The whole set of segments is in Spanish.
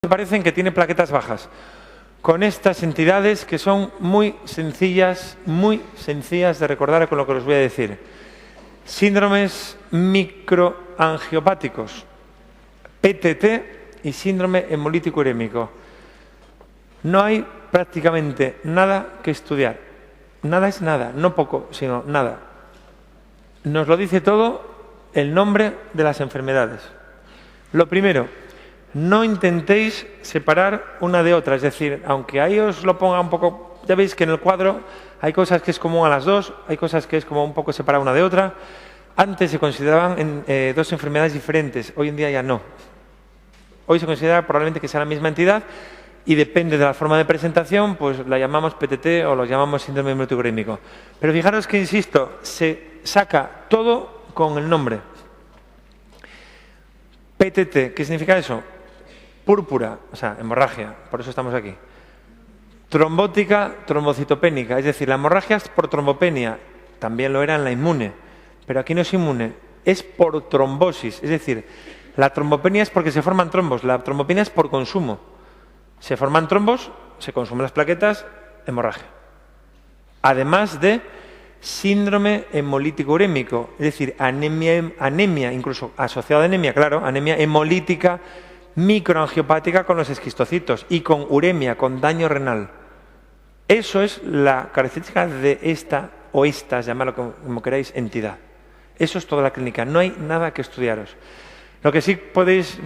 parecen que tiene plaquetas bajas, con estas entidades que son muy sencillas de recordar con lo que os voy a decir. Síndromes microangiopáticos, PTT y síndrome hemolítico urémico. No hay prácticamente nada que estudiar. Nada es nada, no poco, sino nada. Nos lo dice todo el nombre de las enfermedades. Lo primero, no intentéis separar una de otra, es decir, aunque ahí os lo ponga un poco, ya veis que en el cuadro hay cosas que es común a las dos, hay cosas que es como un poco separada una de otra. Antes se consideraban dos enfermedades diferentes, hoy en día ya no. Hoy se considera probablemente que sea la misma entidad y depende de la forma de presentación, pues la llamamos PTT o lo llamamos síndrome hemolítico urémico. Pero fijaros que, insisto, se saca todo con el nombre. PTT, ¿qué significa eso? Púrpura, o sea, hemorragia, por eso estamos aquí. Trombótica, trombocitopénica, es decir, la hemorragia es por trombopenia, también lo era en la inmune, pero aquí no es inmune, es por trombosis, es decir, la trombopenia es porque se forman trombos, la trombopenia es por consumo. Se forman trombos, se consumen las plaquetas, hemorragia. Además de síndrome hemolítico urémico, es decir, anemia, incluso asociada a anemia, claro, anemia hemolítica microangiopática con los esquistocitos y con uremia, con daño renal. Eso es la característica de esta o estas, llamadlo como queráis, entidad. Eso es toda la clínica, no hay nada que estudiaros. Lo que sí podéis,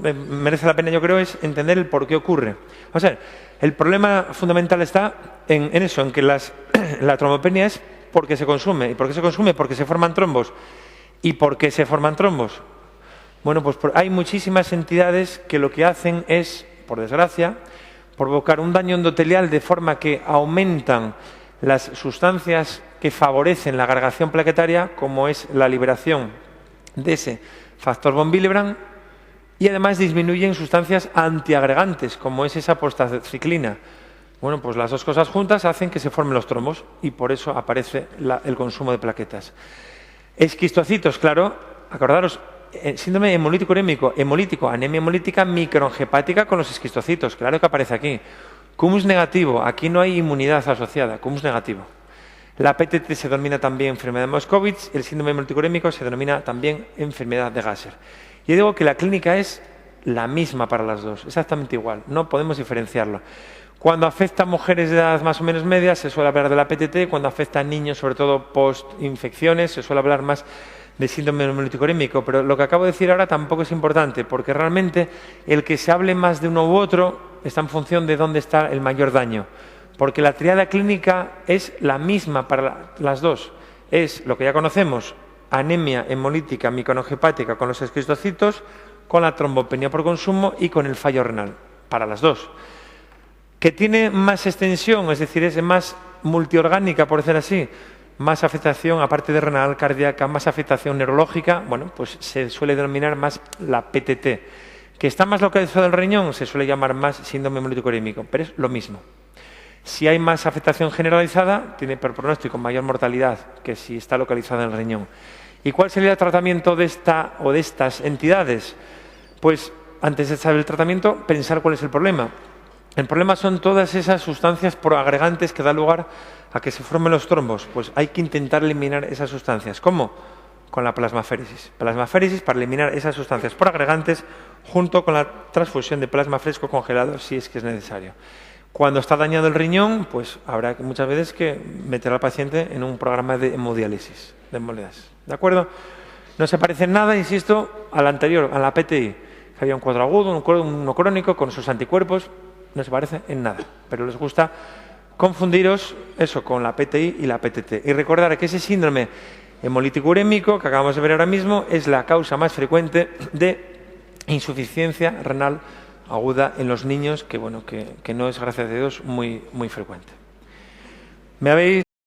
merece la pena yo creo, es entender el por qué ocurre. O sea, el problema fundamental está en eso, en que la trombopenia es porque se consume. ¿Y por qué se consume? Porque se forman trombos. ¿Y por qué se forman trombos? Bueno, pues hay muchísimas entidades que lo que hacen es, por desgracia, provocar un daño endotelial de forma que aumentan las sustancias que favorecen la agregación plaquetaria, como es la liberación de ese factor von Willebrand, y además disminuyen sustancias antiagregantes, como es esa prostaciclina. Bueno, pues las dos cosas juntas hacen que se formen los trombos y por eso aparece el consumo de plaquetas. Esquistocitos, claro, acordaros, síndrome hemolítico urémico, hemolítico, anemia hemolítica microangiopática con los esquistocitos, claro que aparece aquí. Cumulus negativo, aquí no hay inmunidad asociada, cumulus negativo. La PTT se denomina también enfermedad de Moscovitz, el síndrome hemolítico urémico se denomina también enfermedad de Gasser. Yo digo que la clínica es la misma para las dos, exactamente igual, no podemos diferenciarlo. Cuando afecta a mujeres de edad más o menos media se suele hablar de la PTT, cuando afecta a niños, sobre todo post-infecciones, se suele hablar más de síndrome hemolítico urémico, pero lo que acabo de decir ahora tampoco es importante, porque realmente el que se hable más de uno u otro está en función de dónde está el mayor daño, porque la triada clínica es la misma para las dos, es lo que ya conocemos, anemia hemolítica microangiopática con los esquistocitos, con la trombopenia por consumo y con el fallo renal, para las dos. Que tiene más extensión, es decir, es más multiorgánica, por decir así, más afectación, aparte de renal, cardíaca, más afectación neurológica, bueno, pues se suele denominar más la PTT. Que está más localizado el riñón, se suele llamar más síndrome hemolítico urémico, pero es lo mismo. Si hay más afectación generalizada, tiene por pronóstico mayor mortalidad que si está localizada en el riñón. ¿Y cuál sería el tratamiento de esta o de estas entidades? Pues antes de saber el tratamiento, pensar cuál es el problema. El problema son todas esas sustancias proagregantes que dan lugar a que se formen los trombos. Pues hay que intentar eliminar esas sustancias. ¿Cómo? Con la plasmaféresis. Plasmaféresis para eliminar esas sustancias proagregantes junto con la transfusión de plasma fresco congelado si es que es necesario. Cuando está dañado el riñón, pues habrá muchas veces que meter al paciente en un programa de hemodiálisis, de hemodiálisis. ¿De acuerdo? No se parece en nada, insisto, a la anterior, a la PTI, que había un cuadro agudo, uno crónico con sus anticuerpos. No se parece en nada, pero les gusta confundiros eso con la PTI y la PTT. Y recordar que ese síndrome hemolítico urémico que acabamos de ver ahora mismo es la causa más frecuente de insuficiencia renal aguda en los niños, que no es, gracias a Dios, muy frecuente. Me habéis